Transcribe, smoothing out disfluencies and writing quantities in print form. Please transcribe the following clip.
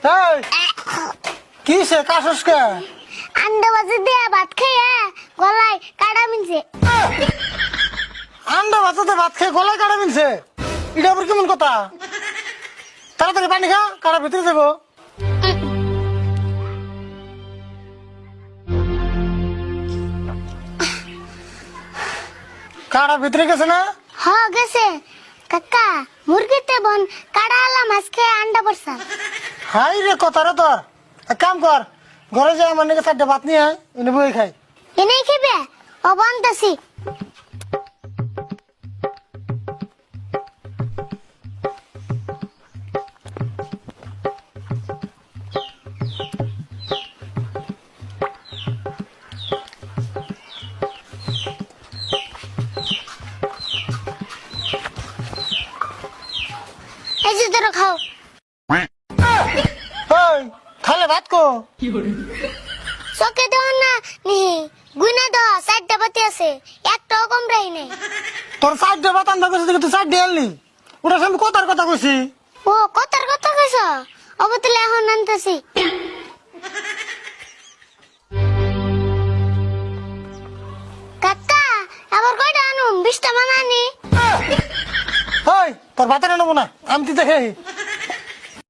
এই কি সে কাশস কে? আন্ডা বাজে দিয়া ভাত খাইয়া গলায় কাটা মিনছে। আন্ডা ভাততে ভাত খেয়ে গলায় কাটা মিলছে, এটা আবার কেমন কথা? তাড়াতাড়ি পানি খা, কাটা ভিতরে যাবো। কাটা ভিতরে গেছে না? হ গেছে কাকা, মুরগিতে বন কাটা আলা মাছ খেয়ে আন্ডা পড়ছা। হাই রে কথা রে তোর। এক কাম কর, ঘরে যাই আমার নাকি 4টা ভাত নিয়ে আয়, এনে বই খাই। এনেই খেবে ও বনতাছি। এই যে ধরো খাও। ওই খালে ভাত কো? চোখে দেওয়া না নি গুনা দাও, 4টা বাতি আছে, একটাও কম রাই নেই। তোর 4টা ভাত আনতে গেছে তুই 4টা আনলি, ওটা আমি কথার কথা কইছি। ও কথার কথা কইছ, অবতলে এখন আনতেছি। কাকা আবার কয়টা আনুম? 20টা মানানি। ওই তোর ভাত এনে নেবো না, আমি তুই দেখে